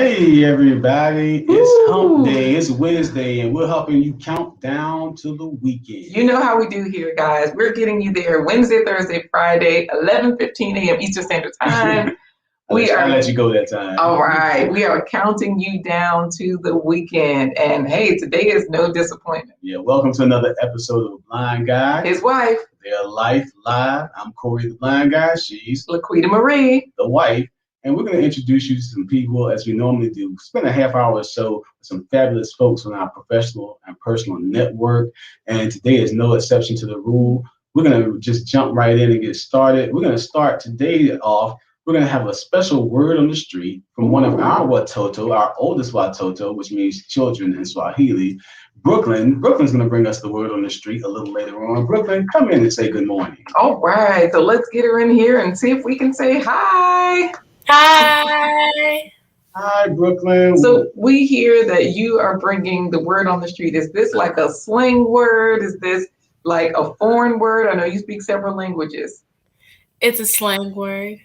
Hey everybody, it's Hump Day, it's Wednesday, and we're helping you count down to the weekend. You know how we do here, guys. We're getting you there Wednesday, Thursday, Friday, 11:15 a.m. Eastern Standard Time. I'll let you go that time. All right. We are counting you down to the weekend. And hey, today is no disappointment. Yeah, welcome to another episode of The Blind Guy. His wife. Their Life Live. I'm Corey the Blind Guy. She's LaQuita Marie, the wife. And we're going to introduce you to some people as we normally do. Spend a half hour or so with some fabulous folks on our professional and personal network. And today is no exception to the rule. We're going to just jump right in and get started. We're going to start today off. We're going to have a special word on the street from one of our Watoto, our oldest Watoto, which means children in Swahili. Brooklyn's going to bring us the word on the street a little later on. Brooklyn, come in and say good morning. All right. So let's get her in here and see if we can say hi. Hi. Hi, Brooklyn. So we hear that you are bringing the word on the street. Is this like a slang word? Is this like a foreign word? I know you speak several languages. It's a slang word.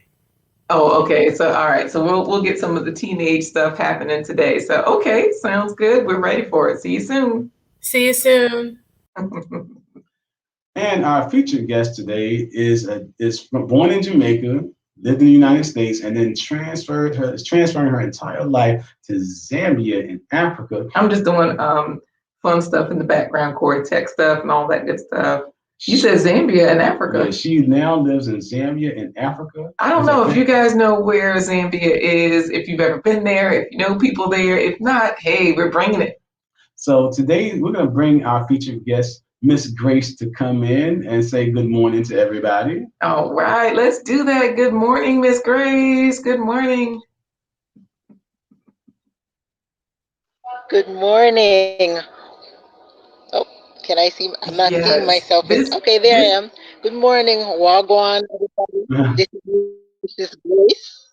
Oh, okay. So, all right. So we'll get some of the teenage stuff happening today. So, okay. Sounds good. We're ready for it. See you soon. See you soon. And our featured guest today is born in Jamaica, lived in the United States, and then transferring her entire life to Zambia in Africa. I'm just doing fun stuff in the background, Corey, tech stuff and all that good stuff. You said Zambia in Africa. Yeah, she now lives in Zambia in Africa. I don't know if you guys know where Zambia is, if you've ever been there, if you know people there. If not, hey, we're bringing it. So today we're going to bring our featured guest, Miss Grace, to come in and say good morning to everybody. All right, let's do that. Good morning, Miss Grace. Good morning. Good morning. Oh, can I see? I'm not seeing myself. Okay, there I am. Good morning, Wagwan, everybody. This is Grace,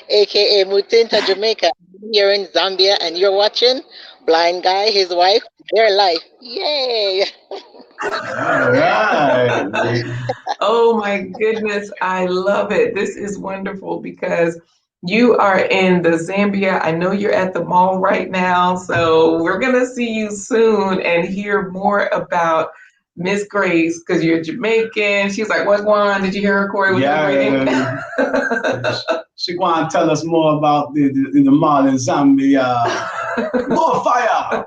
aka Mutinta, Jamaica. I'm here in Zambia, and you're watching Blind Guy, his wife, their life. Yay! All right. Oh my goodness, I love it. This is wonderful because you are in the Zambia. I know you're at the mall right now, so we're going to see you soon and hear more about Miss Grace because you're Jamaican. She's like, what, Juan? Did you hear her, Corey? Yeah. She want to tell us more about the mall in Zambia. More fire!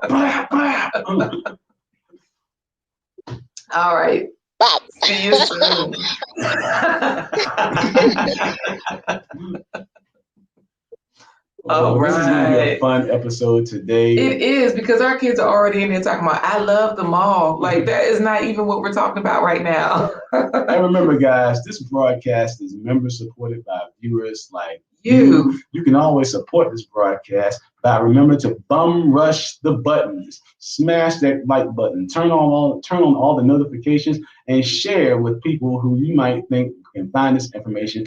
All right. Bop. See you soon. This is going to be a fun episode today. It is because our kids are already in there talking about, I love the mall. Like, that is not even what we're talking about right now. And remember, guys, this broadcast is member supported by viewers like you. You can always support this broadcast by remember to bum rush the buttons, smash that like button, turn on all the notifications, and share with people who you might think can find this information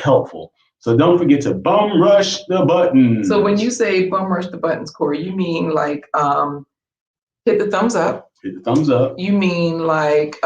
helpful. So don't forget to bum rush the buttons. So when you say bum rush the buttons, Corey, you mean like hit the thumbs up. Hit the thumbs up. You mean like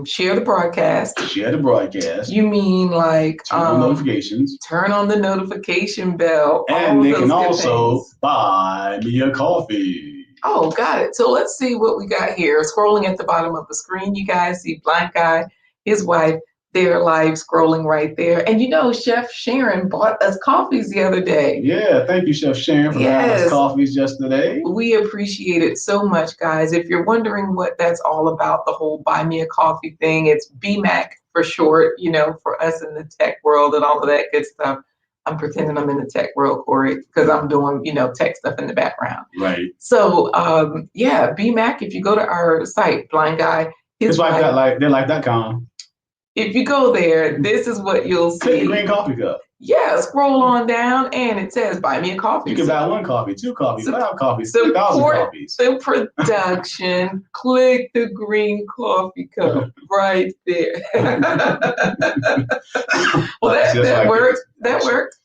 share the broadcast. Share the broadcast. You mean like turn on notifications. Turn on the notification bell. And they can also buy me a coffee. Oh, got it. So let's see what we got here. Scrolling at the bottom of the screen, you guys see Blind Guy, his wife, their live scrolling right there. And you know, Chef Sharon bought us coffees the other day. Yeah, thank you, Chef Sharon, for buying us coffees yesterday. We appreciate it so much, guys. If you're wondering what that's all about, the whole buy me a coffee thing, it's BMAC for short, you know, for us in the tech world and all of that good stuff. I'm pretending I'm in the tech world, Corey, because I'm doing, you know, tech stuff in the background. Right. So, yeah, BMAC, if you go to our site, Blind Guy, his wife got like, they're like.com. If you go there, this is what you'll see. Click the green coffee cup. Yeah, scroll on down and it says buy me a coffee. You can buy 1 coffee, 2 coffees, 5 coffees, 2,000 coffees. The production, click the green coffee cup right there. Well, that works. That works.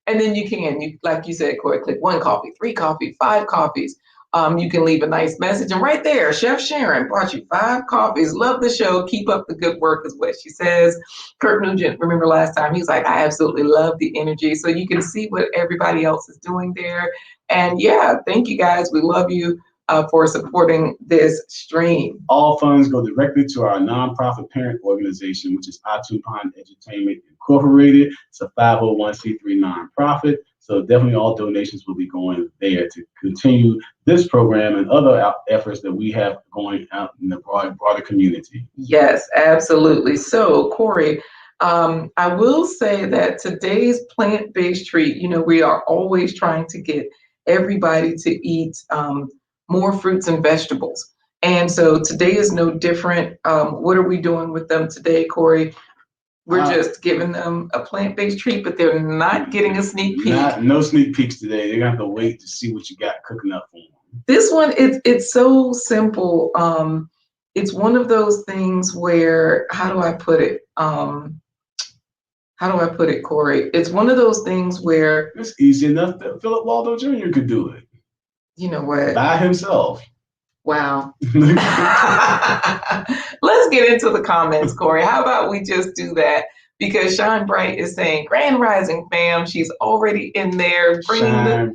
And then you like you said, Corey, click 1 coffee, 3 coffees, 5 coffees. You can leave a nice message. And right there, Chef Sharon brought you 5 coffees. Love the show. Keep up the good work is what she says. Kirk Nugent, remember last time, he's like, I absolutely love the energy. So you can see what everybody else is doing there. And yeah, thank you guys. We love you for supporting this stream. All funds go directly to our nonprofit parent organization, which is Atupon Entertainment Incorporated. It's a 501c3 nonprofit. So definitely all donations will be going there to continue this program and other efforts that we have going out in the broader community. Yes, absolutely. So, Corey, I will say that today's plant-based treat, you know, we are always trying to get everybody to eat more fruits and vegetables. And so today is no different. What are we doing with them today, Corey? We're just giving them a plant-based treat, but they're not getting a sneak peek. No sneak peeks today. They're gonna have to wait to see what you got cooking up for them. This one, it's so simple. It's one of those things where, how do I put it? Corey? It's one of those things where it's easy enough that Philip Waldo Jr. could do it. You know what? By himself. Wow. Let's get into the comments, Corey. How about we just do that? Because Shine Bright is saying, Grand Rising fam, she's already in there. Shining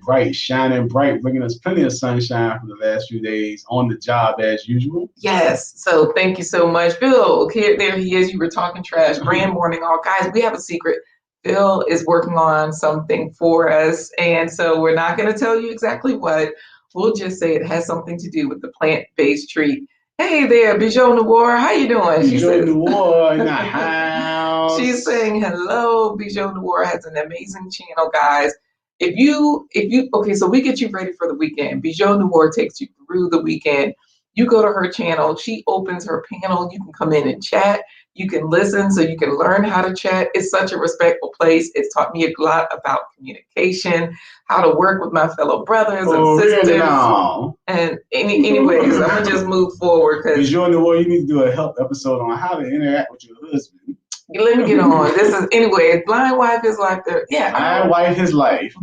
bright, bringing us plenty of sunshine for the last few days on the job as usual. Yes, so thank you so much. Bill, there he is. You were talking trash. Grand morning, all guys. We have a secret. Bill is working on something for us, and so we're not going to tell you exactly what. We'll just say it has something to do with the plant-based treat. Hey there, Bijou Noir, how you doing? Bijou Noir in the house. She's saying hello. Bijou Noir has an amazing channel, guys. Okay, so we get you ready for the weekend. Bijou Noir takes you through the weekend. You go to her channel. She opens her panel. You can come in and chat. You can listen so you can learn how to chat. It's such a respectful place. It's taught me a lot about communication, how to work with my fellow brothers and sisters. Really? And anyways, I'm going to just move forward. Bijou Noir, you need to do a help episode on how to interact with your husband. Let me get on. Anyway, blind wife is like blind wife his life.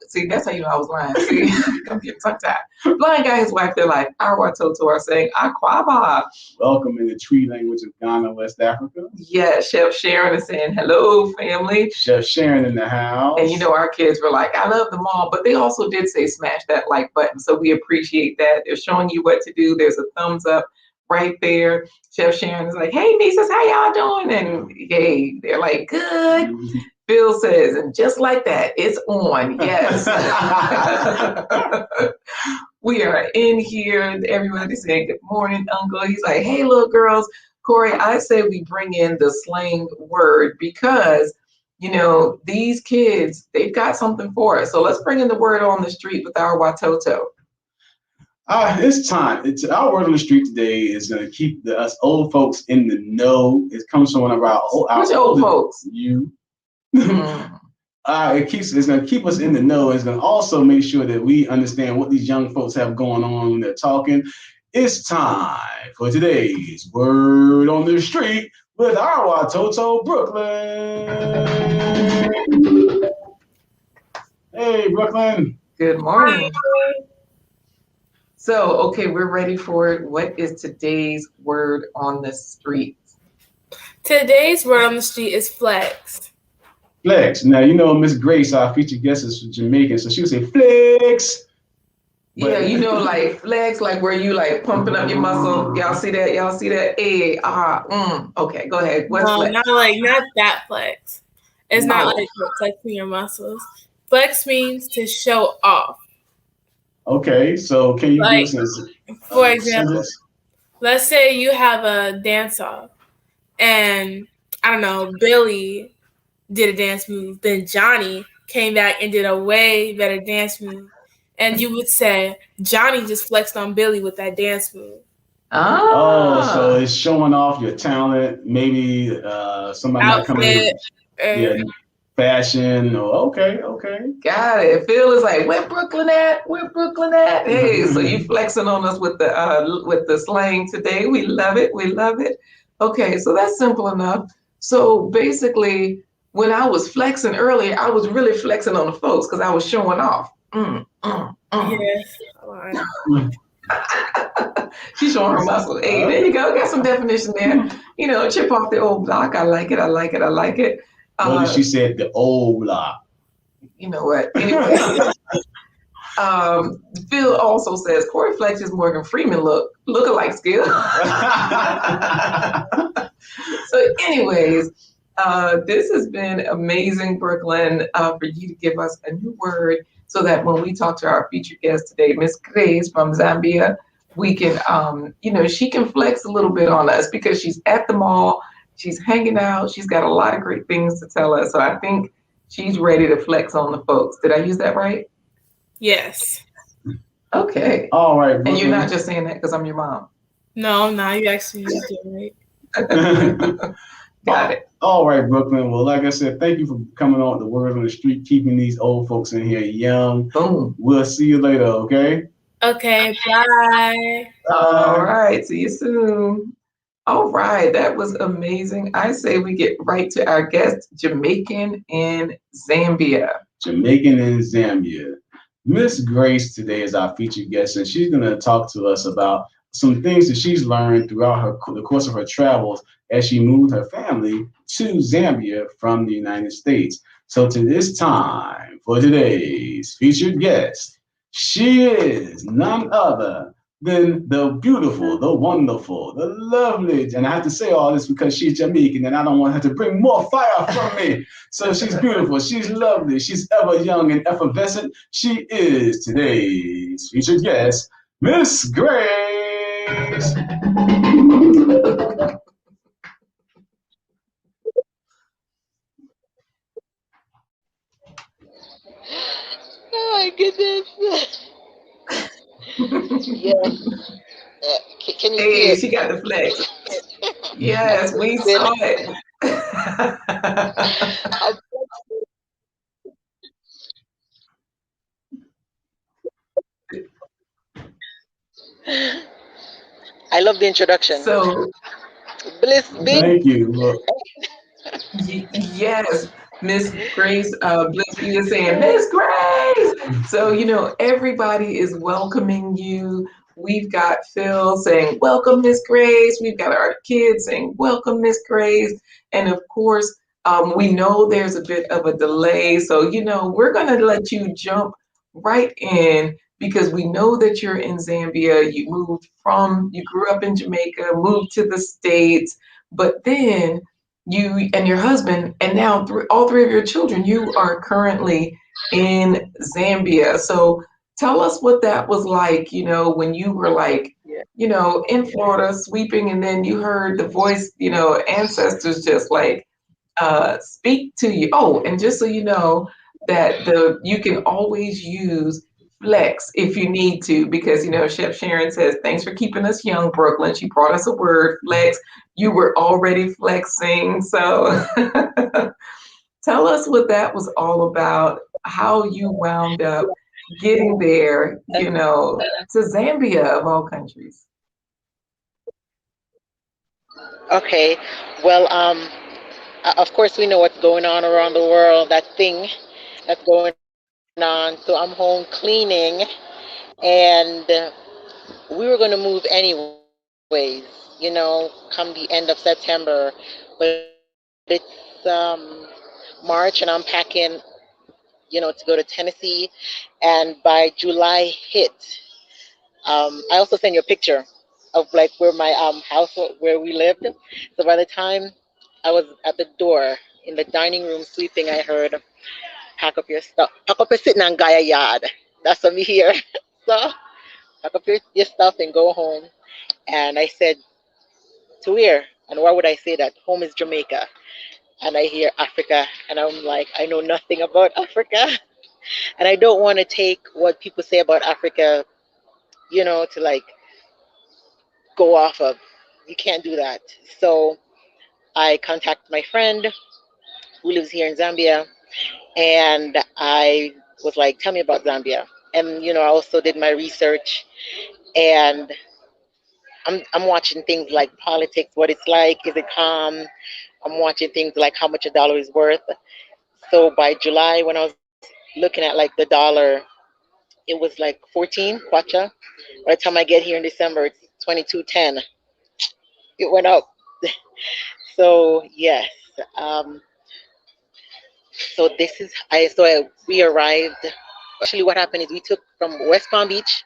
See, that's how you know I was lying. See, I'm getting tongue-tied. Blind guy, his wife, they're like, our Toto are saying, Aquaba. Welcome in the tree language of Ghana, West Africa. Yeah, Chef Sharon is saying, hello, family. Chef Sharon in the house. And you know, our kids were like, I love them all. But they also did say, smash that like button. So we appreciate that. They're showing you what to do. There's a thumbs up right there. Chef Sharon is like, hey, nieces, how y'all doing? And hey, they're like, good. Phil says, and just like that, it's on. Yes. We are in here. Everybody's saying good morning, Uncle. He's like, hey, little girls. Corey, I say we bring in the slang word because, you know, these kids, they've got something for us. So let's bring in the word on the street with our Watoto. It's time. Our word on the street today is going to keep us old folks in the know. It comes from one of our old folks. You. It's going to keep us in the know. It's going to also make sure that we understand what these young folks have going on when they're talking. It's time for today's word on the street with our Watoto Brooklyn. Hey, Brooklyn. Good morning. So, okay, we're ready for it. What is today's word on the street? Today's word on the street is flex. Flex. Now, you know, Miss Grace, our featured guest, is from Jamaica, so she would say flex. Yeah, you know, like flex, like where you like pumping up your muscle. Y'all see that? Hey, okay, go ahead. What's flex? Not that flex. It's not like flexing your muscles. Flex means to show off. Okay, so can you give us for example, let's say you have a dance off and I don't know, Billy did a dance move, then Johnny came back and did a way better dance move. And you would say, Johnny just flexed on Billy with that dance move. Oh, so it's showing off your talent, maybe somebody might come in. Fashion. Okay. Got it. Phil is like, where Brooklyn at? Hey, so you flexing on us with the slang today. We love it. Okay, so that's simple enough. So basically, when I was flexing earlier, I was really flexing on the folks because I was showing off. Yes. She's showing her muscle. Hey, there you go. Got some definition there. You know, chip off the old block. I like it. I like it. I like it. What did she say? The old block. You know what? Anyway, Phil also says Corey Fletcher's Morgan Freeman look-alike skill. So, anyways, this has been amazing, Brooklyn, for you to give us a new word so that when we talk to our featured guest today, Miss Grace from Zambia, we can, she can flex a little bit on us because she's at the mall, she's hanging out, she's got a lot of great things to tell us. So I think she's ready to flex on the folks. Did I use that right? Yes. Okay. All right. Brooklyn. And you're not just saying that because I'm your mom. No, you actually used it right. Got it. All right, Brooklyn. Well, like I said, thank you for coming on the Word on the Street, keeping these old folks in here young. Boom. We'll see you later, okay? Okay, bye. All right, see you soon. All right, that was amazing. I say we get right to our guest, Jamaican in Zambia. Jamaican in Zambia. Miss Grace today is our featured guest, and she's going to talk to us about some things that she's learned throughout the course of her travels as she moved her family to Zambia from the United States. So to this time for today's featured guest, she is none other than the beautiful, the wonderful, the lovely, and I have to say all this because she's Jamaican and I don't want her to bring more fire from me. So she's beautiful, she's lovely, she's ever young and effervescent. She is today's featured guest, Miss Grace. Oh my goodness. Yes. Can you see it? She got the flex. Yes, we saw it. I love the introduction. So, Bliss, thank you. Look. Yes, Miss Grace, Bliss is saying, Miss Grace. So, everybody is welcoming you. We've got Phil saying, welcome, Miss Grace. We've got our kids saying, welcome, Miss Grace. And of course, we know there's a bit of a delay. So, we're going to let you jump right in because we know that you're in Zambia. You grew up in Jamaica, moved to the States, but then you and your husband, and now all three of your children, you are currently in Zambia. So tell us what that was like, when you were in Florida sweeping, and then you heard the voice, ancestors just speak to you. Oh, and just so you know that you can always use flex if you need to, because Chef Sharon says, thanks for keeping us young, Brooklyn. She brought us a word, flex. You were already flexing. So tell us what that was all about, how you wound up getting there, to Zambia of all countries. Okay. Well, of course we know what's going on around the world, that thing that's going on. So I'm home cleaning, and we were going to move anyways, come the end of September, but it's March and I'm packing, to go to Tennessee, and by July hit, I also sent you a picture of where my house, where we lived. So by the time I was at the door in the dining room sweeping, I heard, pack up your stuff, sitting on Gaia yard. That's what me here. So pack up your stuff and go home. And I said, to where? And why would I say that? Home is Jamaica. And I hear Africa, and I'm like, I know nothing about Africa. And I don't want to take what people say about Africa, to go off of. You can't do that. So I contacted my friend who lives here in Zambia, and I was like, tell me about Zambia. And, I also did my research, and I'm watching things like politics, what it's like, is it calm? I'm watching things like how much a dollar is worth. So by July, when I was looking at the dollar it was like 14 kwacha. By the time I get here in December, it's 22.10. It went up. So yes. Um, so this is we arrived. Actually, what happened is we took from West Palm Beach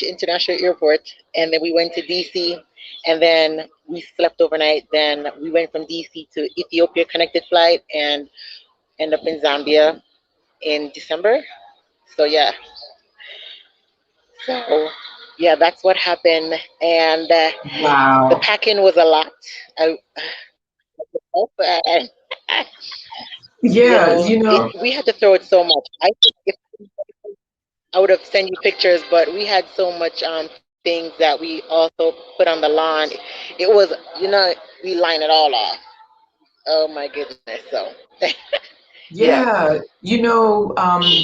International Airport, and then we went to DC, and then we slept overnight. Then we went from DC to Ethiopia connected flight, and end up in Zambia in December. So yeah, so yeah, that's what happened, and the Wow. packing was a lot. I, Yeah, you know, we had to throw it so much. I think if I would have sent you pictures, but we had so much things that we also put on the lawn. It was, we line it all off. Oh my goodness! So yeah. yeah, you know,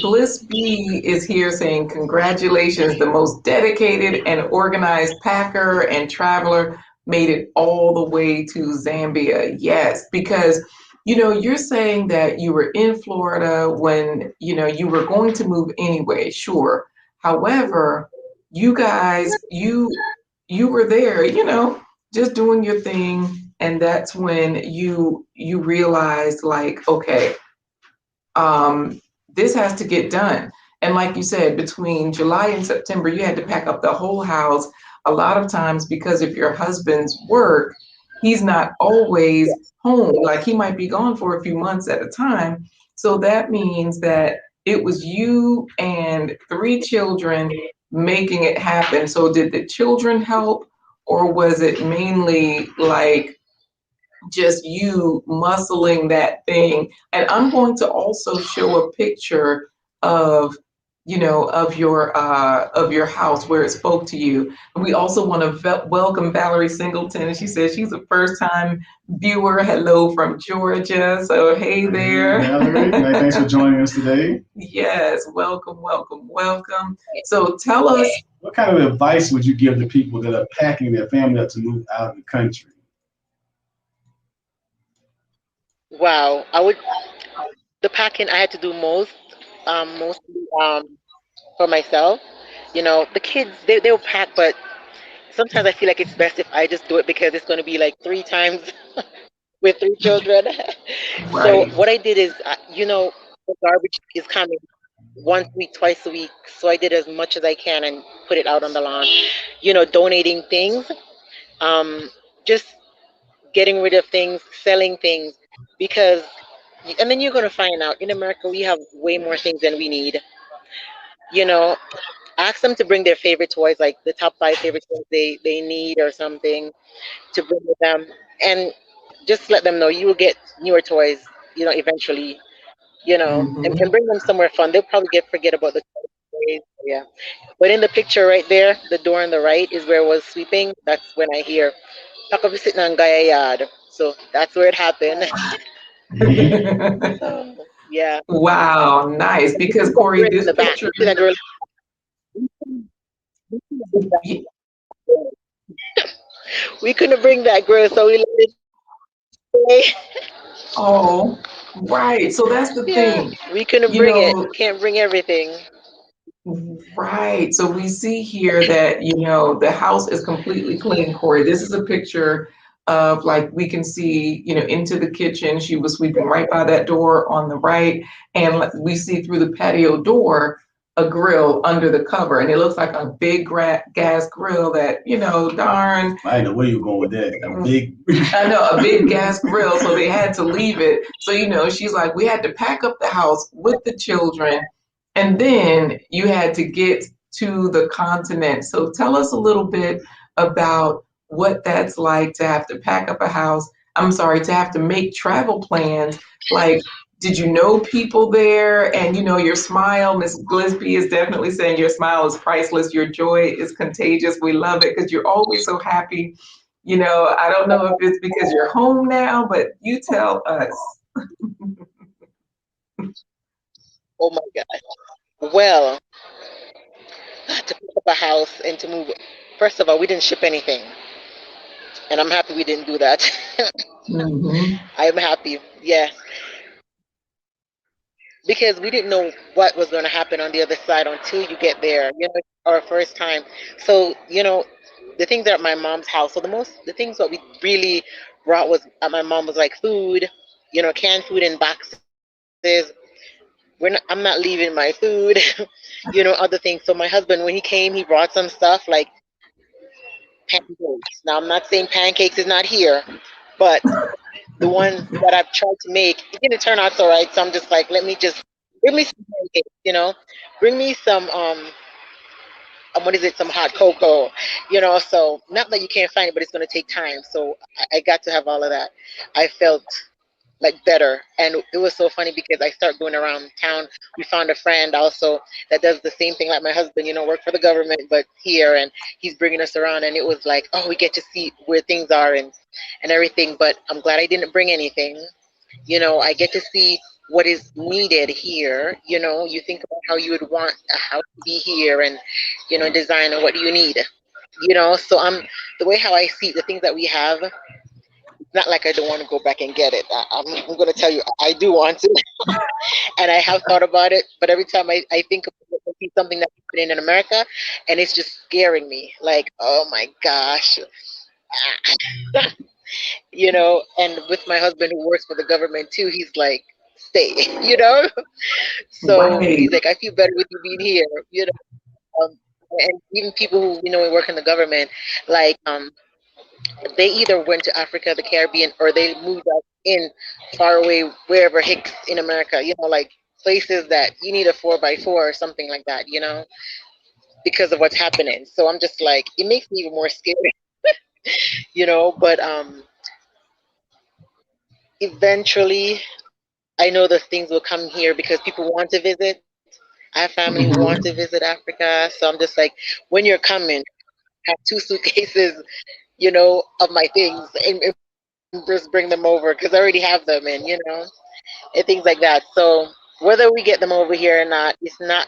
Bliss B is here saying, congratulations, the most dedicated and organized packer and traveler made it all the way to Zambia. Yes, because, you know, you're saying that you were in Florida when, you know, you were going to move anyway, sure. However, you guys, you were there, you know, just doing your thing, and that's when you realized like, okay, this has to get done. And like you said, between July and September, you had to pack up the whole house. A lot of times, because of your husband's work, he's not always home. Like he might be gone for a few months at a time. So that means that it was you and 3 children making it happen. So did the children help, or was it mainly like just you muscling that thing? And I'm going to also show a picture of, you know, of your house where it spoke to you. And we also want to welcome Valerie Singleton. And she says she's a first time viewer. Hello from Georgia. So hey there. Hey, Valerie, thanks for joining us today. Yes, welcome, welcome, welcome. So tell us, what kind of advice would you give to people that are packing their family up to move out of the country? Wow. The packing I had to do mostly for myself. The kids they'll pack, but sometimes I feel like it's best if I just do it because it's going to be like 3 times with 3 children. So right. what I did is, the garbage is coming once a week, twice a week. So I did as much as I can and put it out on the lawn. Donating things, um, just getting rid of things, selling things, because, and then you're going to find out in America we have way more things than we need. You know, ask them to bring their favorite toys, like the top 5 favorite toys they need or something, to bring with them, and just let them know you will get newer toys, eventually, and Mhm. bring them somewhere fun. They'll probably forget about the toys. Yeah. But in the picture right there, the door on the right is where I was sweeping. That's when I hear Papa sitting on Gaia yard. So that's where it happened. So, yeah. Wow, nice. You Because see that Corey, girl in this the back. picture, You see that girl. y- We couldn't bring that girl, so we let it stay. oh, right. So that's the Yeah, thing, we couldn't you bring it. know, Can't bring everything. right. So we see here that, you know, the house is completely clean, Corey. This is a picture of like we can see, you know, into the kitchen. She was sweeping right by that door on the right. And we see through the patio door a grill under the cover. And it looks like a big gas grill that, you know, darn. I know where you're going with that. A big. I know, a big gas grill. So they had to leave it. So, you know, she's like, we had to pack up the house with the children. And then you had to get to the continent. So tell us a little bit about what that's like to have to pack up a house. I'm sorry, to have to make travel plans. Like, did you know people there? And you know, your smile, Miss Glisby is definitely saying your smile is priceless. Your joy is contagious. We love it because you're always so happy. You know, I don't know if it's because you're home now, but you tell us. Oh my God. Well, to pick up a house and to move. First of all, we didn't ship anything, and I'm happy we didn't do that. Mhm. I'm happy. Yeah. because we didn't know what was going to happen on the other side until you get there. Our first time. So the things that at my mom's house. So the things that we really brought was at my mom was like food, canned food in boxes. I'm not leaving my food, other things. So my husband, when he came, he brought some stuff like pancakes. Now I'm not saying pancakes is not here, but the one that I've tried to make, it didn't turn out so right. So I'm just like, let me just bring me some pancakes, bring me some what is it, some hot cocoa, So not that you can't find it, but it's going to take time. So I got to have all of that. I felt like better, and it was so funny because I start going around town. We found a friend also that does the same thing like my husband, work for the government but here, and he's bringing us around, and it was like, oh, we get to see where things are and everything. But I'm glad I didn't bring anything. I get to see what is needed here. You think about how you would want a house to be here, and design, and what do you need. So the way how I see the things that we have, not like I don't want to go back and get it. I'm going to tell you, I do want to, and I have thought about it. But every time I think of it, I see something that's happening in America, and it's just scaring me. Like, oh my gosh, And with my husband who works for the government too, he's like, stay, So Right. he's like, I feel better with you being here, and even people who work in the government, like they either went to Africa, the Caribbean, or they moved out in far away, wherever Hicks in America, like places that you need a 4x4 or something like that, because of what's happening. So I'm just like, it makes me even more scary, but eventually I know those things will come here because people want to visit. I have family who want to Mhm. visit Africa. So I'm just like, when you're coming, have 2 suitcases, of my things, and just bring them over because I already have them, and things like that. So whether we get them over here or not, it's not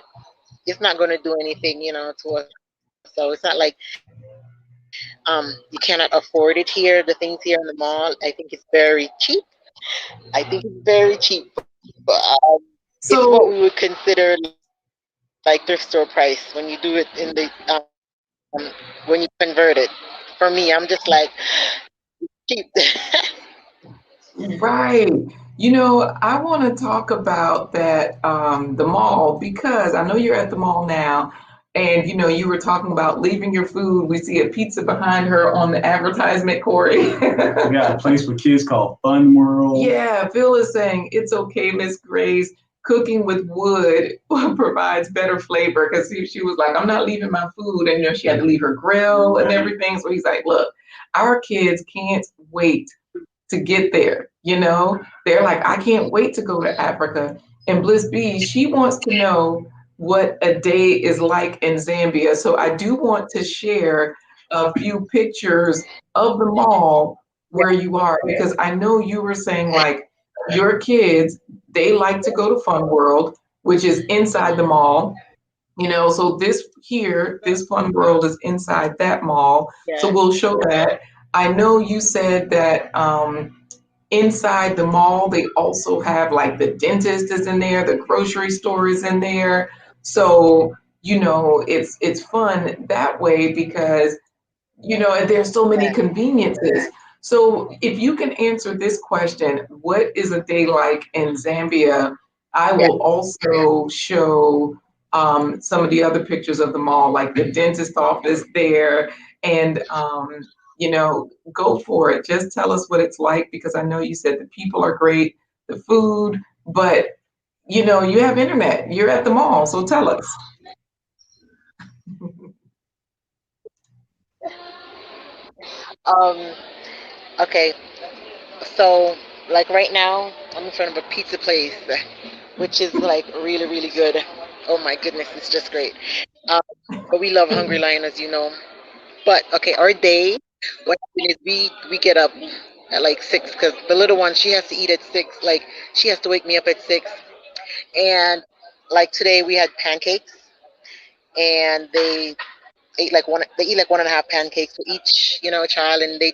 going to do anything, to us. So it's not like you cannot afford it here. The things here in the mall, I think it's very cheap. I think it's very cheap. It's what we would So, consider like thrift store price when you do it in the when you convert it. For me, I'm just like cheap. right. I want to talk about that, the mall, because I know you're at the mall now. And you were talking about leaving your food. We see a pizza behind her on the advertisement, Corey. We got a place for kids called Fun World. Yeah, Phil is saying it's okay, Miss Grace. Cooking with wood provides better flavor, because she was like, I'm not leaving my food. And she had to leave her grill and everything. So he's like, look, our kids can't wait to get there. They're like, I can't wait to go to Africa. And Bliss B, she wants to know what a day is like in Zambia. So I do want to share a few pictures of the mall where you are, because I know you were saying like your kids, they like to go to Fun World, which is inside the mall. So this Fun World is inside that mall. So Yeah. we'll show that. I know you said that inside the mall, they also have like the dentist is in there, the grocery store is in there. So, it's fun that way because, and there's so many conveniences. So if you can answer this question, what is a day like in Zambia? I Yeah. will also show some of the other pictures of the mall, like the dentist office there, and go for it. Just tell us what it's like, because I know you said the people are great, the food, but you have internet. You're at the mall, so tell us. Um. Okay. So, like right now, I'm in front of a pizza place, which is like really, really good. Oh my goodness, it's just great. Um, but we love Hungry Lion, as you know. But okay, our day, what happened is we get up at like 6 because the little one, she has to eat at 6. Like she has to wake me up at 6. And like today we had pancakes, and they eat like 1.5 pancakes for each child, and they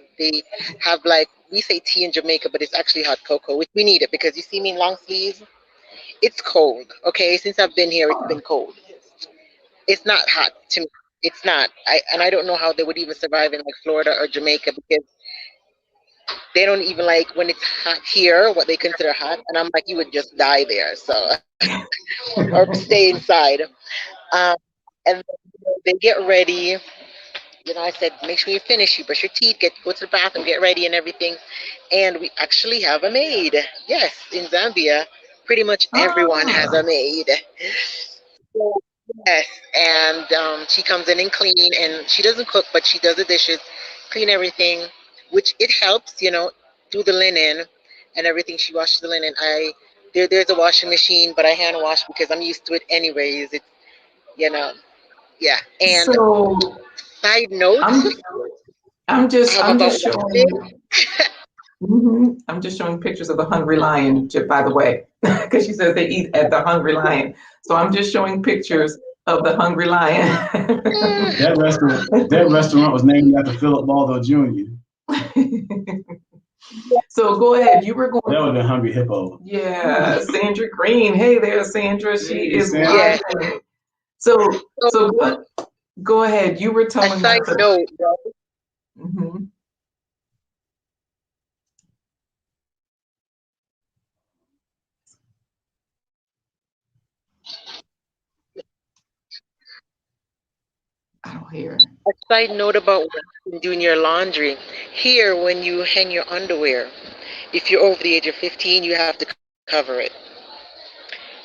have like, we say tea in Jamaica, but it's actually hot cocoa, which we need it because you see me in long sleeves. It's cold. Okay, since I've been here, it's been cold. It's not hot to me. It's not. I don't know how they would even survive in like Florida or Jamaica, because they don't even like when it's hot here, what they consider hot, and I'm like, you would just die there. So or stay inside. Um, and they get ready. I said, make sure you finish, you brush your teeth, go to the bathroom, get ready and everything. And we actually have a maid. Yes, in Zambia, pretty much everyone has a maid. So, yes, and she comes in and clean, and she doesn't cook, but she does the dishes, clean everything, which it helps, do the linen and everything. She washes the linen. There's a washing machine, but I hand wash because I'm used to it anyways. It's you know, yeah. And so side note, I'm just showing. I'm just showing pictures of the Hungry Lion, by the way, because she says they eat at the Hungry Lion. So I'm just showing pictures of the Hungry Lion. that restaurant was named after Philip Baldo Jr. So go ahead. You were going. That would have been Hungry Hippo. Yeah, Sandra Green. Hey there, Sandra. She is watching. So go ahead. You were telling us. A side note. I don't hear. A side note about doing your laundry. Here, when you hang your underwear, if you're over the age of 15, you have to cover it.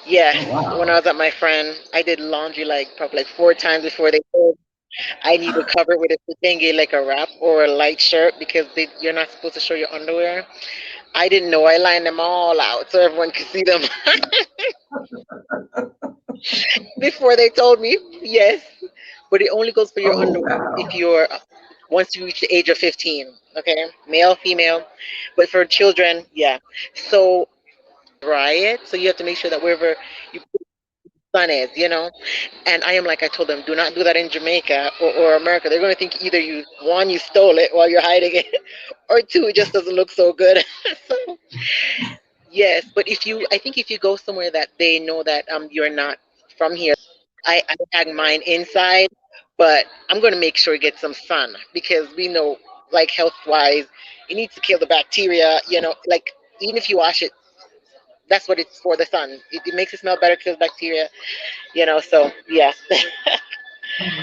Yeah, when I was at my friend, I did laundry probably 4 times before they told me I need to cover it with a thingy, like a wrap or a light shirt, because you're not supposed to show your underwear. I didn't know. I lined them all out so everyone could see them before they told me. Yes, but it only goes for your underwear if you're once you reach the age of 15. Okay, male, female, but for children, yeah. So dry it. So you have to make sure that wherever you put the sun is, And I am like I told them, do not do that in Jamaica or America. They're going to think either you stole it while you're hiding it, or 2, it just doesn't look so good. So, yes, but I think if you go somewhere that they know that you're not from here, I hang mine inside, but I'm going to make sure it gets some sun, because we know, like, health wise, it needs to kill the bacteria. Like, even if you wash it, that's what it's for, the sun. It makes it smell better, kills bacteria. So yeah.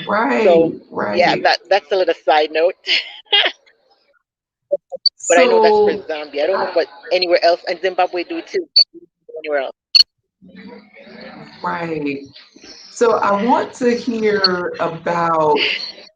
Right. So right. yeah, that's a little side note. But I know that's for Zambia. I don't know what anywhere else, and Zimbabwe do too. Anywhere else. Right. So I want to hear about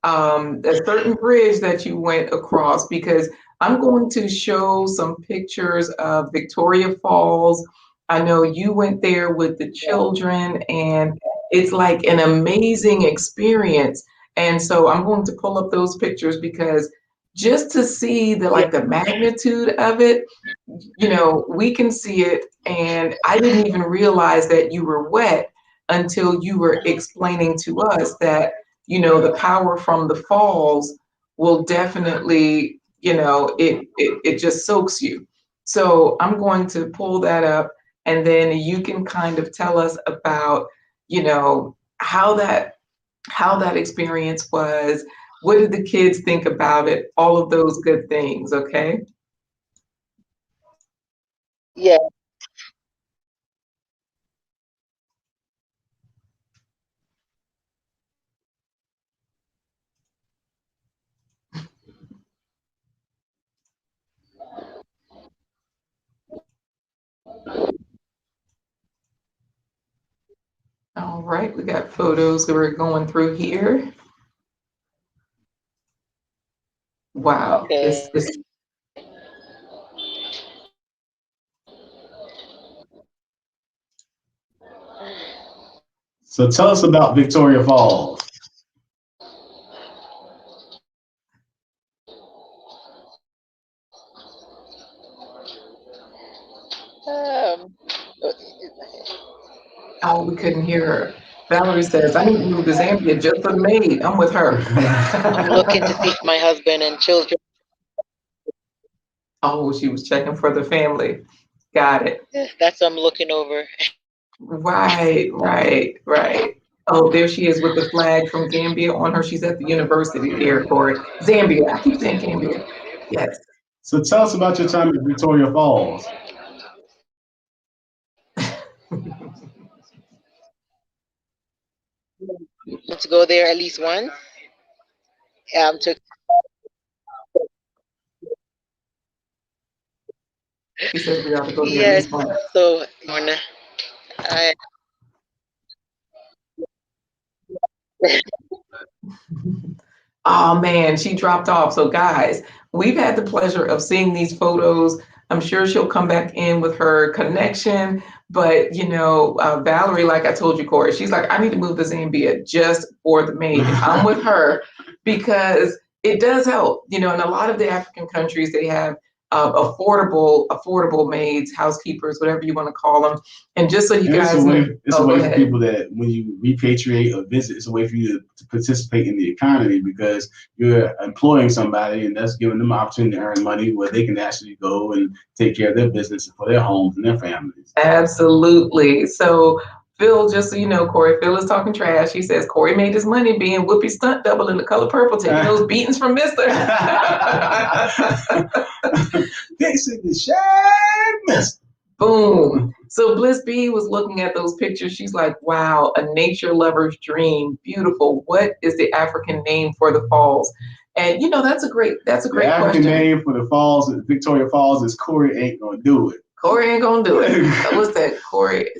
a certain bridge that you went across, because I'm going to show some pictures of Victoria Falls. I know you went there with the children, and it's like an amazing experience. And so I'm going to pull up those pictures, because just to see the magnitude of it, we can see it. And I didn't even realize that you were wet until you were explaining to us that, the power from the falls will definitely, it just soaks you. So I'm going to pull that up, and then you can kind of tell us about, how that experience was. What did the kids think about it? All of those good things, okay? Yeah. All right, we got photos that we're going through here. Wow. Okay. So tell us about Victoria Falls. Oh, we couldn't hear her. Valerie says, I need to move to Zambia just for the maid. I'm with her. I'm looking to see my husband and children. Oh, she was checking for the family. Got it. That's what I'm looking over. Right. Oh, there she is with the flag from Gambia on her. She's at the university there, Corey. Zambia. I keep saying Gambia. Yes. So tell us about your time at Victoria Falls. To go there at least once. To She says we ought to go there at least once. So Oh man, she dropped off. So guys, we've had the pleasure of seeing these photos. I'm sure she'll come back in with her connection. But Valerie, like I told you, Corey, she's like, I need to move to Zambia just for the maid. I'm with her because it does help. In a lot of the African countries, they have affordable maids, housekeepers, whatever you want to call them. And just so you guys know, it's a way for people that when you repatriate or visit, it's a way for you to participate in the economy because you're employing somebody and that's giving them an opportunity to earn money where they can actually go and take care of their business for their homes and their families. Absolutely. So Phil, just so you know, Corey, Phil is talking trash. He says Corey made his money being Whoopi's stunt double in The Color Purple, taking those beatings from Mister. Fixing the shame, Mister. Boom. So Bliss B was looking at those pictures. She's like, wow, a nature lover's dream. Beautiful. What is the African name for the falls? And that's a great question. The African name for the falls, Victoria Falls, is Corey Ain't Gonna Do It. Corey ain't gonna do it. What's that? Corey,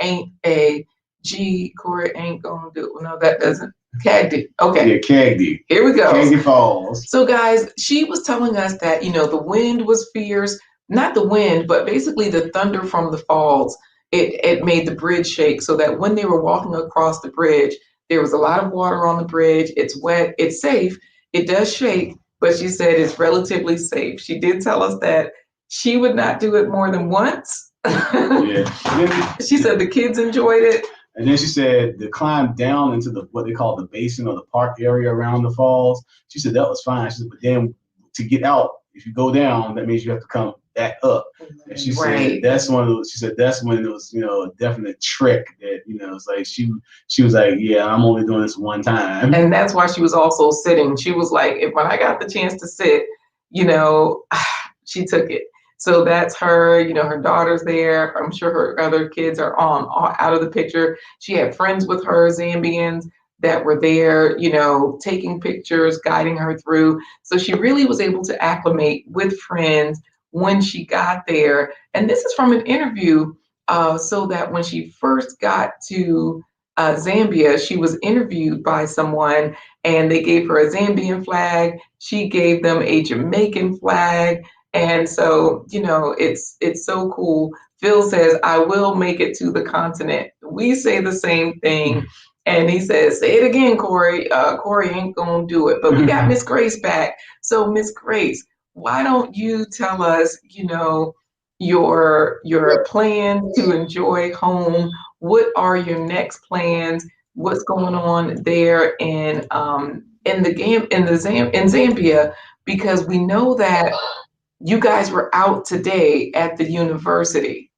ain't a G. Corey ain't gonna do it. No, that doesn't. Cagdy. Okay. Yeah, Cagdy. Here we go. Cagdy Falls. So guys, she was telling us that, the wind was fierce. Not the wind, but basically the thunder from the falls. It made the bridge shake so that when they were walking across the bridge, there was a lot of water on the bridge. It's wet. It's safe. It does shake, but she said it's relatively safe. She did tell us that she would not do it more than once. Yeah. She said the kids enjoyed it. And then she said the climb down into what they call the basin or the park area around the falls. She said that was fine. She said, but then to get out, if you go down, that means you have to come back up. And she said that's one of those. She said that's when it was, a definite trick that it's like she was like, yeah, I'm only doing this one time. And that's why she was also sitting. She was like, when I got the chance to sit, she took it. So that's her, her daughter's there. I'm sure her other kids are out of the picture. She had friends with her, Zambians, that were there, taking pictures, guiding her through. So she really was able to acclimate with friends when she got there. And this is from an interview, so that when she first got to Zambia, she was interviewed by someone and they gave her a Zambian flag. She gave them a Jamaican flag. And so, it's so cool. Phil says, I will make it to the continent. We say the same thing. And he says, say it again, Corey. Corey ain't going to do it. But we got Miss Grace back. So, Miss Grace, why don't you tell us, your plan to enjoy home? What are your next plans? What's going on there in Zambia? Because we know that you guys were out today at the university.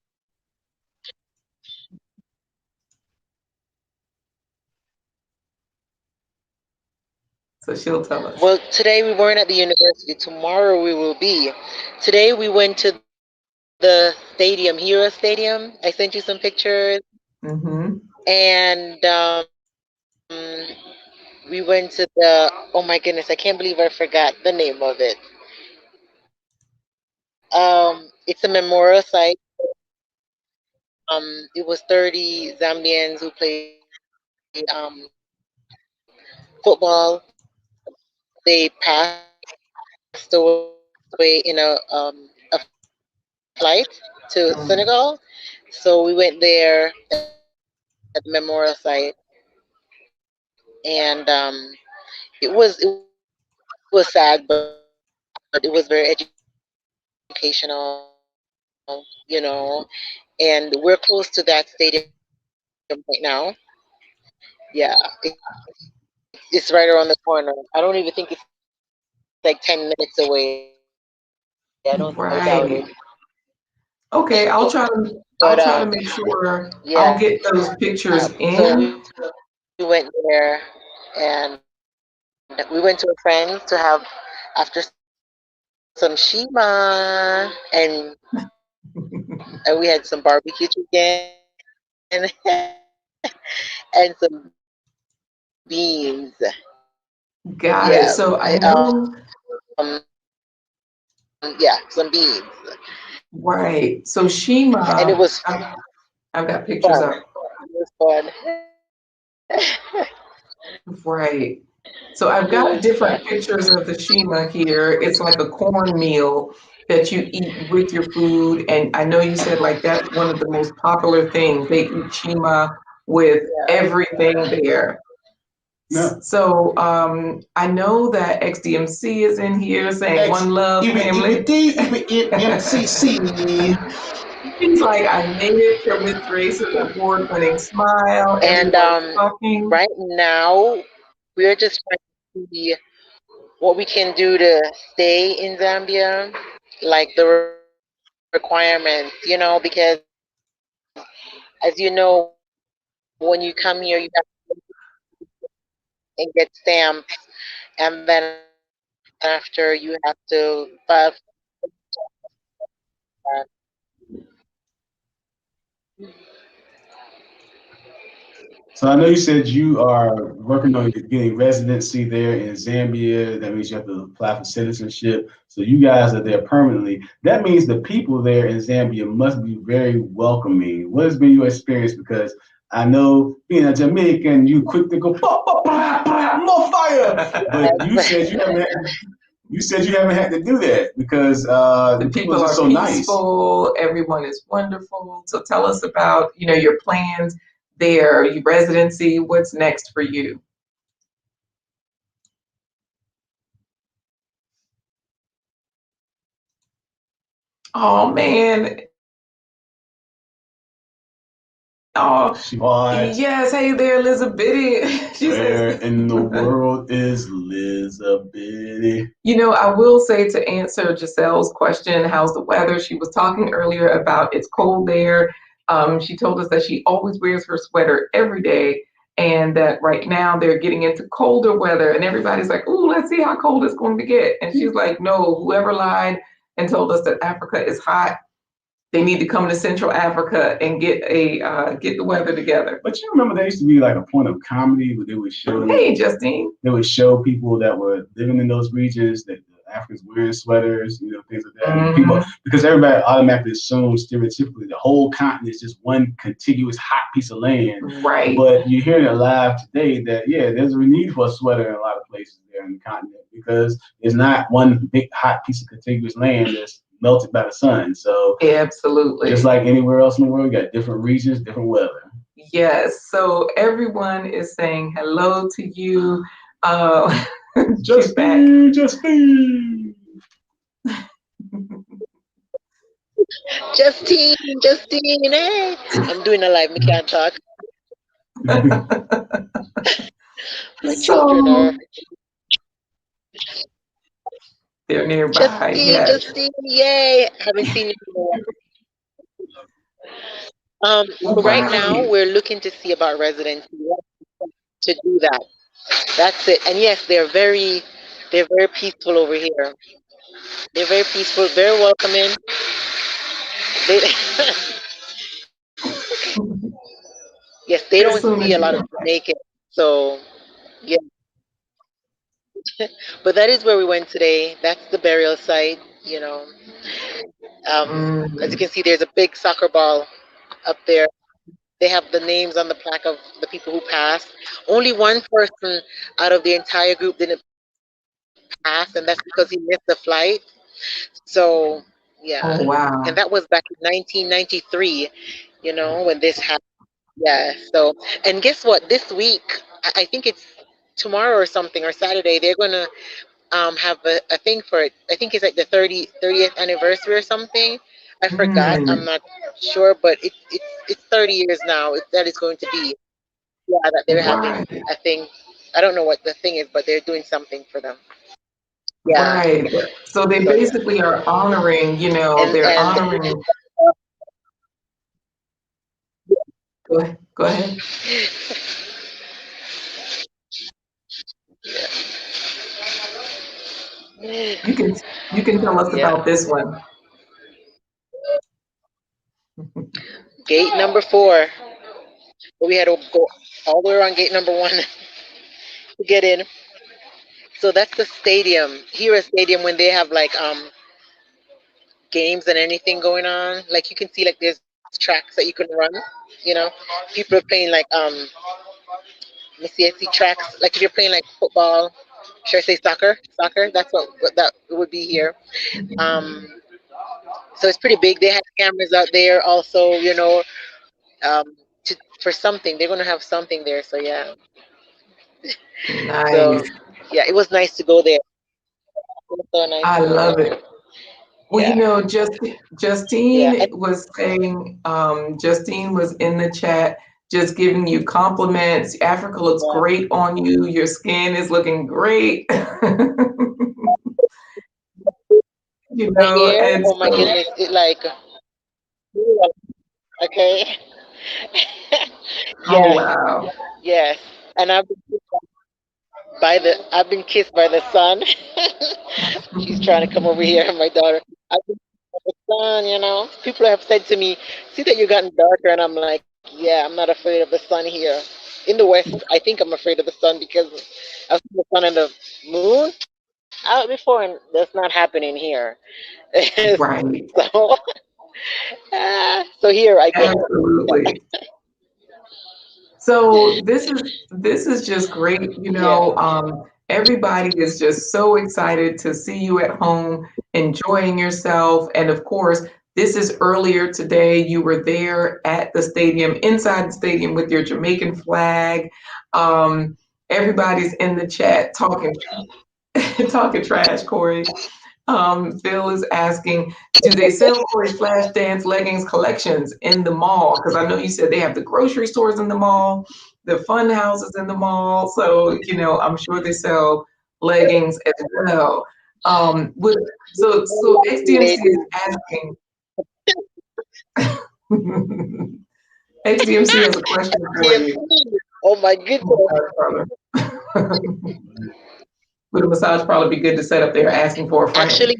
So she'll tell us. Well, today we weren't at the university. Tomorrow we will be. Today we went to the stadium, Hero Stadium. I sent you some pictures. Mm-hmm. And we went to oh my goodness, I can't believe I forgot the name of it. It's a memorial site. It was 30 Zambians who played football. They passed away in a flight to Senegal. So we went there at the memorial site, and it was sad, but it was very educational, and we're close to that stadium right now. Yeah, it's right around the corner. I don't even think it's like 10 minutes away. I don't doubt it. Okay, I'll try to I'll try to make sure I'll get those pictures in. So we went there, and we went to a friend to have after some shima, and we had some barbecue chicken and some beans. Got it. So I know. Some beans. Right. So shima. And it was. I've got pictures up. It was fun. Right. So I've got different pictures of the shima here. It's like a cornmeal that you eat with your food. And I know you said like that's one of the most popular things. They eat shima with everything there. No. So I know that XDMC is in here saying one love family. He's like, I made it for Miss Grace's award-winning smile. And right now, we're just trying to see what we can do to stay in Zambia, like the requirements, because as you know, when you come here, you have to and get stamps, and then after you have to file. So I know you said you are working on getting residency there in Zambia. That means you have to apply for citizenship. So you guys are there permanently. That means the people there in Zambia must be very welcoming. What has been your experience? Because I know being a Jamaican, you quick to go, more fire. But you said you haven't had to do that because the people are so peaceful. Nice. Everyone is wonderful. So tell us about your plans there, your residency. What's next for you? Oh man. Oh, yes. Hey there, Elizabeth. Where in the world is Elizabeth? I will say, to answer Giselle's question, how's the weather? She was talking earlier about it's cold there. She told us that she always wears her sweater every day, and that right now they're getting into colder weather, and everybody's like, "Ooh, let's see how cold it's going to get." And she's like, "No, whoever lied and told us that Africa is hot, they need to come to Central Africa and get the weather together." But you remember there used to be like a point of comedy where they would show. Hey, Justine. They would show people that were living in those regions that Africans wearing sweaters, things like that. Mm-hmm. People, because everybody automatically assumes stereotypically the whole continent is just one contiguous hot piece of land. Right. But you're hearing it live today that there's a need for a sweater in a lot of places there in the continent because it's not one big hot piece of contiguous land that's melted by the sun. So absolutely, just like anywhere else in the world, you got different regions, different weather. Yes. So everyone is saying hello to you. Justine. Justine, hey. I'm doing a live, I can't talk. My children are. They're nearby. Justine, yay! Haven't seen you before. Right now, we're looking to see about residency to do that. That's it. And yes, they're very peaceful over here. They're very peaceful, very welcoming. Yes, they don't see a lot of Jamaicans, so yeah. But that is where we went today. That's the burial site, As you can see, there's a big soccer ball up there. They have the names on the plaque of the people who passed. Only one person out of the entire group didn't pass, and that's because he missed the flight. So, yeah. Oh, wow. And that was back in 1993, when this happened. Yeah. So, and guess what? This week, I think it's tomorrow or something, or Saturday, they're going to have a thing for it. I think it's like the 30th anniversary or something. I forgot. I'm not sure, but it's 30 years now. That is going to be. Yeah, that they're having a thing. I don't know what the thing is, but they're doing something for them. Yeah. Right. So they basically are honoring, they're honoring. Go ahead. You can tell us about this one. Gate number 4. We had to go all the way around gate number 1 to get in. So that's the stadium. Here at stadium when they have like games and anything going on, like you can see like there's tracks that you can run. You know, people are playing like let me see, I see tracks. Like if you're playing like football, should I say soccer? Soccer. That's what that would be here. Um, so it's pretty big. They have cameras out there also. You know, for something they're gonna have something there. So yeah. Nice. So yeah, it was nice to go there. So nice. I love it. Well, Yeah. you know, Justine was saying, Justine was in the chat just giving you compliments. Africa looks great on you. Your skin is looking great. You know, and oh my goodness, it like okay. Oh wow. Yes. And I've been kissed by the sun. She's trying to come over here, my daughter. I've been kissed by the sun, you know. People have said to me, see that you've gotten darker, and I'm like, yeah, I'm not afraid of the sun here. In the West, I think I'm afraid of the sun because I've seen the sun and the moon out before, and that's not happening here. Right. So here I get absolutely. So this is just great. You know, everybody is just so excited to see you at home, enjoying yourself. And of course, this is earlier today. You were there at the stadium, inside the stadium with your Jamaican flag. Everybody's in the chat talking trash, Corey. Phil is asking, do they sell Corey Flash Dance leggings collections in the mall? Because I know you said they have the grocery stores in the mall, the fun houses in the mall. So, you know, I'm sure they sell leggings as well. So XDMC is asking. XDMC has a question for you. Oh my goodness. Would a massage parlor be good to set up there asking for a friend? Actually,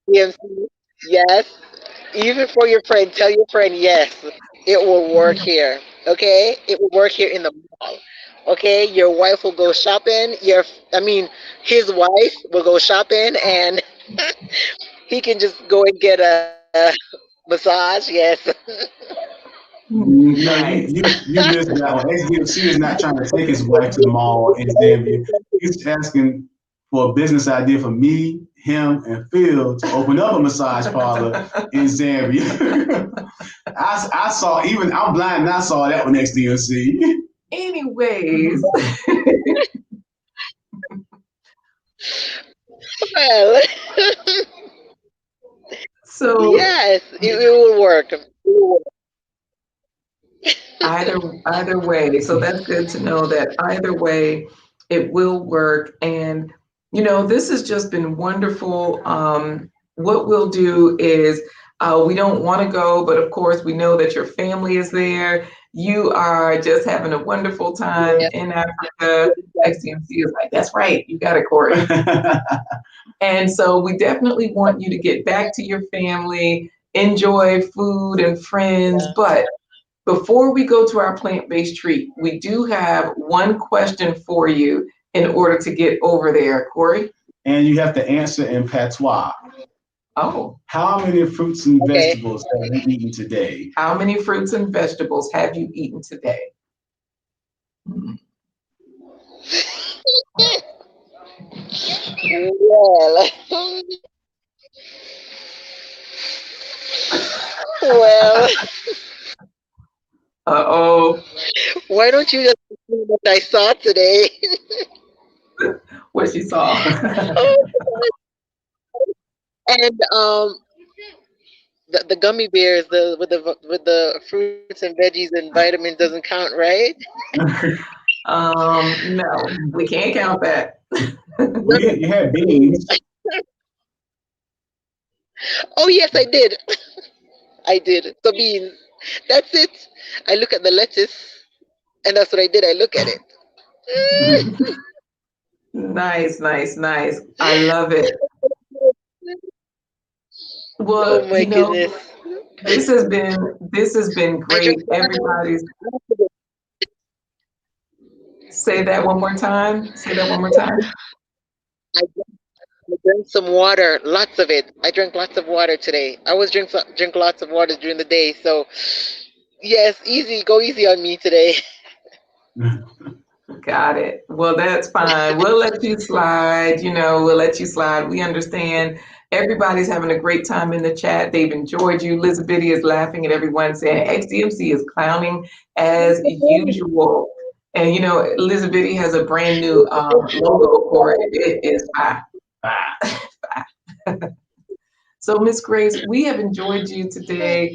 yes, yes. Even for your friend, tell your friend yes, it will work here. Okay, it will work here in the mall. Okay, your wife will go shopping. His wife will go shopping, and he can just go and get a massage. Yes. No, you missed that one. XDMC is not trying to take his wife to the mall in Zambia. He's asking for a business idea for me, him, and Phil to open up a massage parlor in Zambia. I saw, I'm blind and I saw that one, XDMC. Anyways. Well. So yes, it will work. Either way. So that's good to know that either way it will work. And you know, this has just been wonderful. What we'll do is we don't want to go, but of course we know that your family is there. You are just having a wonderful time in Africa. XDMC is like, that's right, you got it, Corey. And so we definitely want you to get back to your family, enjoy food and friends, but before we go to our plant-based treat, we do have one question for you in order to get over there, Corey. And you have to answer in patois. Oh. How many fruits and vegetables have you eaten today? How many fruits and vegetables have you eaten today? Well. Uh-oh. Why don't you just see what I saw today? What you saw? And the gummy bears, with the fruits and veggies and vitamins doesn't count, right? No, we can't count that. You had beans. Oh yes, I did. I did. So beans. That's it. I look at the lettuce, and that's what I did. I look at it. Nice, nice, nice. I love it. Oh Well, my goodness. this has been I great. drink Everybody's say that one more time. Say that one more time. I drank some water, lots of it. I drank lots of water today. I always drink lots of water during the day. So yes, easy, go easy on me today. Got it. Well, that's fine. We'll let you slide. We'll let you slide. We understand. Everybody's having a great time in the chat. They've enjoyed you. Elizabeth is laughing at everyone saying XDMC is clowning as usual. And Elizabeth has a brand new logo for it. It is So, Miss Grace, we have enjoyed you today.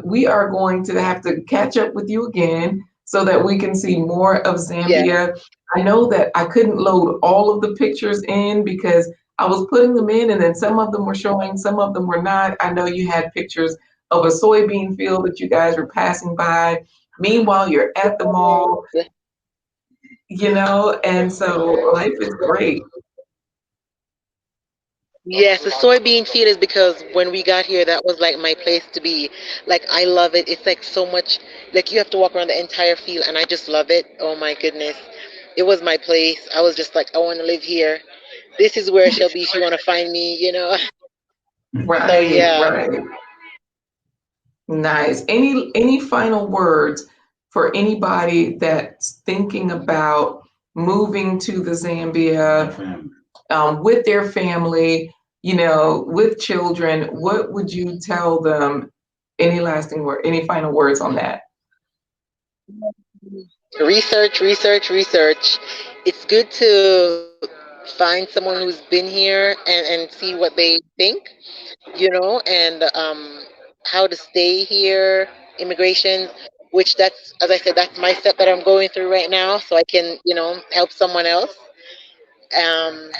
We are going to have to catch up with you again so that we can see more of Zambia. Yeah. I know that I couldn't load all of the pictures in because I was putting them in and then some of them were showing, some of them were not. I know you had pictures of a soybean field that you guys were passing by. Meanwhile, you're at the mall, and so life is great. Yes, the soybean field is because when we got here, that was like my place to be. Like, I love it. It's like so much, like, you have to walk around the entire field, and I just love it. Oh my goodness. It was my place. I was just like, I want to live here. This is where I shall be if you want to find me. So, Right, yeah. right. Nice. Any final words for anybody that's thinking about moving to the Zambia with their family, with children? What would you tell them? Any lasting word? Any final words on that? Research, research, research. It's good to find someone who's been here and see what they think, and how to stay here, immigration, which that's, as I said, that's my step that I'm going through right now, so I can, help someone else. Um,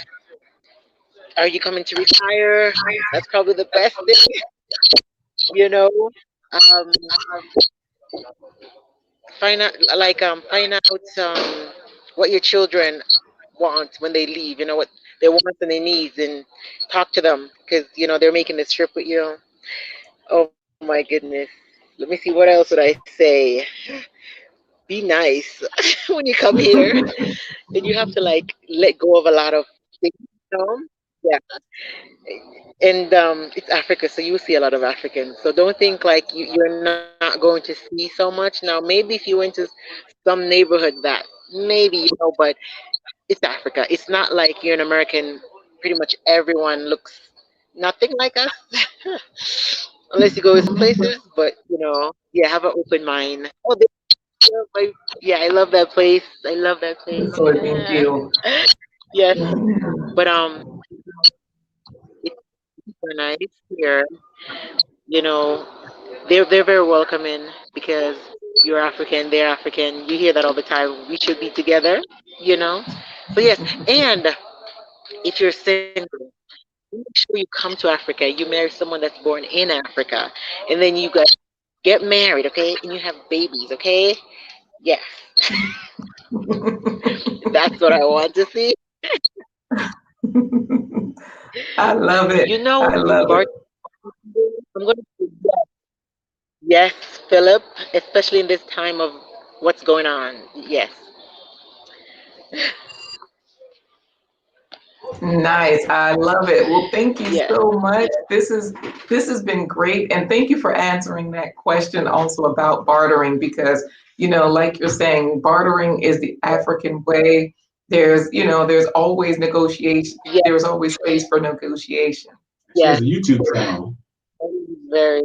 are you coming to retire? That's probably the best thing, you know. Um, find out what your children want when they leave. What they want and their needs, and talk to them because they're making this trip with you. Oh my goodness. Let me see. What else would I say? Be nice when you come here. Then you have to like let go of a lot of things. You know? Yeah. And it's Africa, so you see a lot of Africans. So don't think like you're not going to see so much. Now, maybe if you went to some neighborhood that maybe but it's Africa. It's not like you're an American. Pretty much everyone looks nothing like us, unless you go to some places. But yeah, have an open mind. Oh, yeah, I love that place. I love that The place. soybean field. Yes, Mhm. but it's super nice here. You know, they're very welcoming because you're African, they're African. You hear that all the time. We should be together. You know. So yes, and if you're single, make sure you come to Africa. You marry someone that's born in Africa, and then you guys get married, okay? And you have babies, okay? Yes, that's what I want to see. I love it. I love it. Bart, I'm going to say yes, Philip, especially in this time of what's going on. Yes, Nice. I love it. Well, thank you yes, so much. This has been great. And thank you for answering that question also about bartering because, like you're saying, bartering is the African way. There's always negotiation. yes, There's always space for negotiation. She has yes. a YouTube channel. Very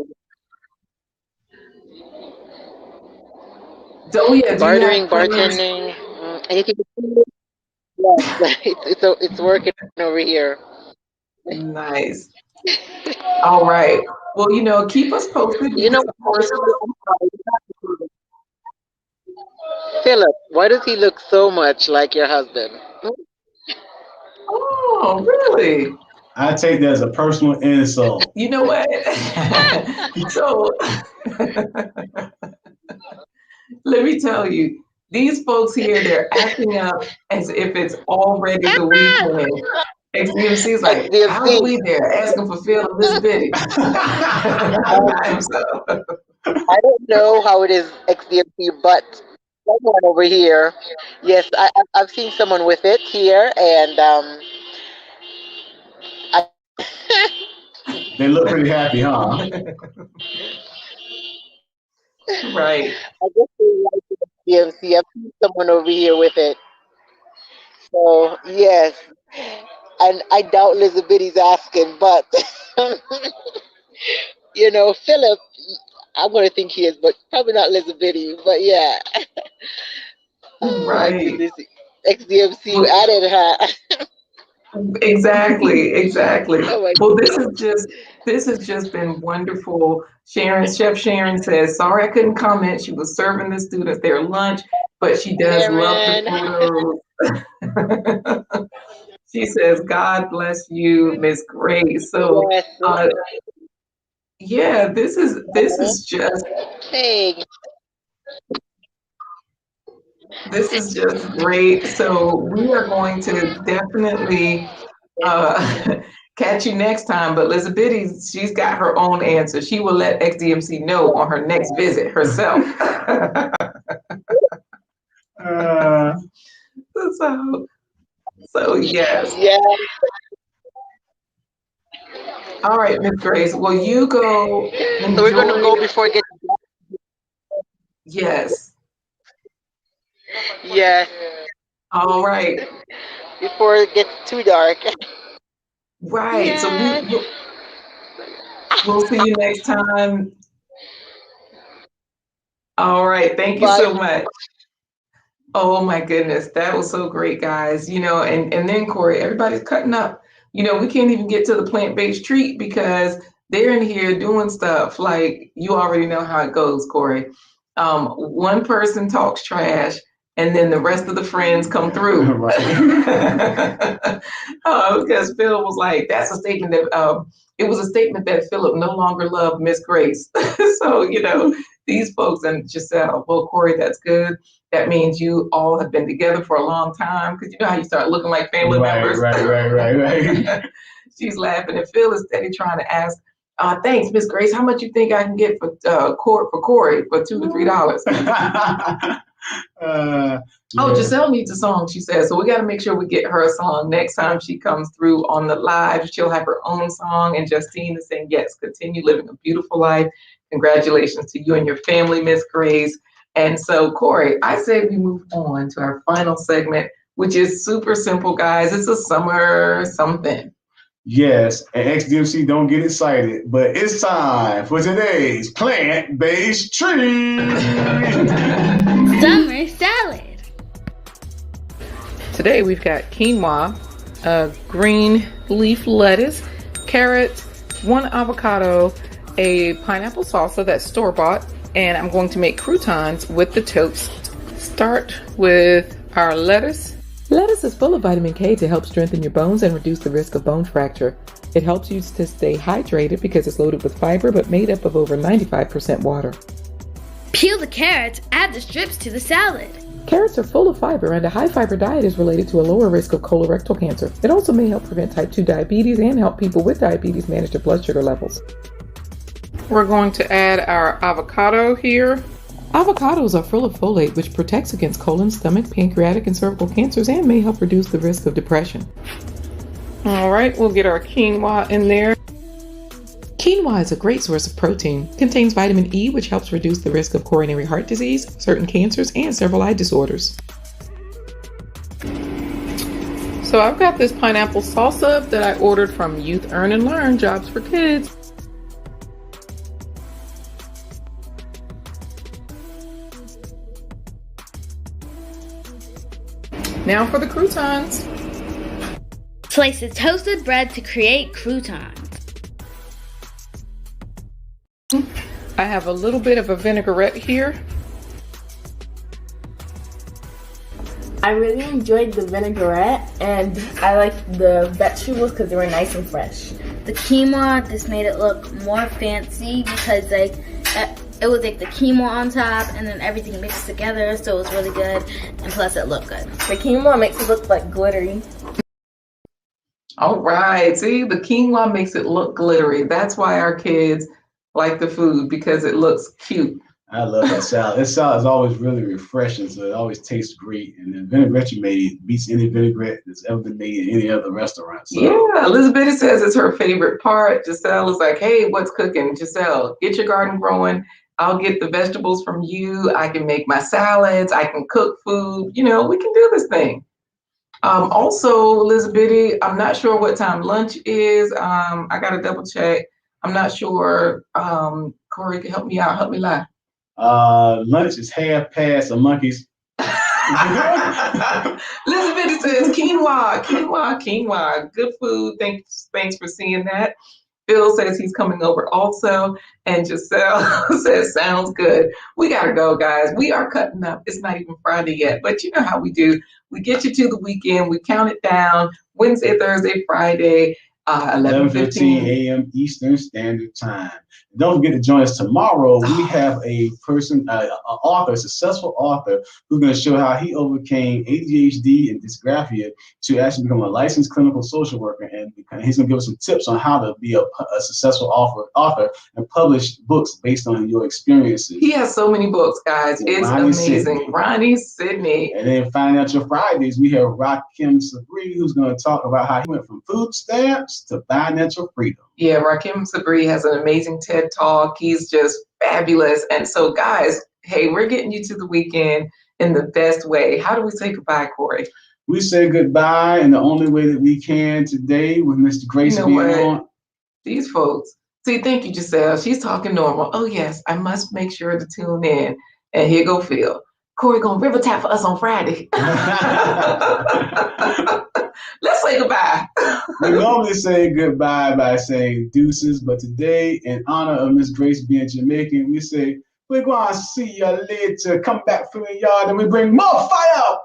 So yeah, do you have bartering, plans? bartending, anything. Yes, it's working over here. Nice. All right. Well, keep us posted You know, because of course. Philip, why does he look so much like your husband? Oh, really? I take that as a personal insult. You know what? So let me tell you, these folks here, they're acting up as if it's already the weekend. XDMC is like, hallelujah, they're asking for Phil and Miss Biddy. I don't know how it is XDMC, but someone over here, yes, I've seen someone with it here, and they look pretty happy, huh? Right. I guess they like XDMC. I've seen someone over here with it. So yes, and I doubt Elizabethy's asking, but you know, Philip, I'm gonna think he is, but probably not Elizabethy. But yeah, right. XDMC added her. Exactly. Oh, well, this has just been wonderful. Chef Sharon says, sorry I couldn't comment. She was serving the students their lunch, but she does love the photos. She says, God bless you, Miss Grace. So yeah, this is just this is just great. So we are going to definitely catch you next time. But Elizabeth, she's got her own answer. She will let XDMC know on her next visit herself. So yes. Yeah. All right, Miss Grace. Well, you go. So we're going to go before it gets. Yes. Yes. All right. Before it gets too dark. Right. Yes. So we'll see you next time. All right. Thank you so much. Oh my goodness, that was so great, guys. You know, and then Corey, everybody's cutting up. You know, we can't even get to the plant-based treat because they're in here doing stuff like you already know how it goes, Corey. One person talks trash, and then the rest of the friends come through. Because Phil was like, that's a statement that it was a statement that Philip no longer loved Miss Grace. So, you know, these folks and Giselle, well, Corey, that's good. That means you all have been together for a long time because you know how you start looking like family members. Right. She's laughing, and Phil is steady trying to ask, thanks, Miss Grace. How much you think I can get for Corey for $2 to $3? Giselle needs a song, she says. So we got to make sure we get her a song next time she comes through on the live. She'll have her own song. And Justine is saying, yes, continue living a beautiful life. Congratulations to you and your family, Miss Grace. And so, Corey, I say we move on to our final segment, which is super simple, guys. It's a summer something. Yes, and XDMC, don't get excited, but it's time for today's plant-based treat. Summer salad. Today we've got quinoa, green leaf lettuce, carrots, 1 avocado, a pineapple salsa that's store-bought, and I'm going to make croutons with the toast. Start with our lettuce. Lettuce is full of vitamin K to help strengthen your bones and reduce the risk of bone fracture. It helps you to stay hydrated because it's loaded with fiber but made up of over 95% water. Peel the carrots, add the strips to the salad. Carrots are full of fiber, and a high fiber diet is related to a lower risk of colorectal cancer. It also may help prevent type 2 diabetes and help people with diabetes manage their blood sugar levels. We're going to add our avocado here. Avocados are full of folate, which protects against colon, stomach, pancreatic, and cervical cancers and may help reduce the risk of depression. All right, we'll get our quinoa in there. Quinoa is a great source of protein. It contains vitamin E, which helps reduce the risk of coronary heart disease, certain cancers, and several eye disorders. So I've got this pineapple salsa that I ordered from Youth Earn and Learn Jobs for Kids. Now for the croutons. Slice the toasted bread to create croutons. I have a little bit of a vinaigrette here. I really enjoyed the vinaigrette, and I liked the vegetables because they were nice and fresh. The quinoa just made it look more fancy because like it was like the quinoa on top and then everything mixed together, so it was really good, and plus it looked good. The quinoa makes it look like glittery. All right, see, the quinoa makes it look glittery. That's why our kids like the food, because it looks cute. I love that salad. That salad is always really refreshing, so it always tastes great. And the vinaigrette you made beats any vinaigrette that's ever been made in any other restaurant. So. Yeah, Elizabeth says it's her favorite part. Giselle is like, hey, what's cooking? Giselle, get your garden growing. I'll get the vegetables from you. I can make my salads. I can cook food. You know, we can do this thing. Also, Elizabeth, I'm not sure what time lunch is. I got to double check. I'm not sure. Corey can help me out. Help me lie. Lunch is half past a monkey's. Elizabeth says quinoa. Good food. Thanks for seeing that. Phil says he's coming over also. And Giselle says, sounds good. We got to go, guys. We are cutting up. It's not even Friday yet, but you know how we do. We get you to the weekend. We count it down. Wednesday, Thursday, Friday, 11:15 a.m. Eastern Standard Time. Don't forget to join us tomorrow. We have a person, an author, a successful author, who's going to show how he overcame ADHD and dysgraphia to actually become a licensed clinical social worker. And he's going to give us some tips on how to be a successful author and publish books based on your experiences. He has so many books, guys. It's amazing. Ronnie Sidney. And then Financial Fridays, we have Rakim Sabri, who's going to talk about how he went from food stamps to financial freedom. Yeah, Rakim Sabri has an amazing TED Talk. He's just fabulous. And so, guys, hey, we're getting you to the weekend in the best way. How do we say goodbye, Corey? We say goodbye in the only way that we can today with Mr. Grace being on. These folks. See, thank you, Giselle. She's talking normal. Oh, yes, I must make sure to tune in. And here go Phil. Corey gonna river tap for us on Friday. Let's say goodbye. We normally say goodbye by saying deuces, but today, in honor of Miss Grace being Jamaican, we say, we're going to see you later. Come back from the yard and we bring more fire.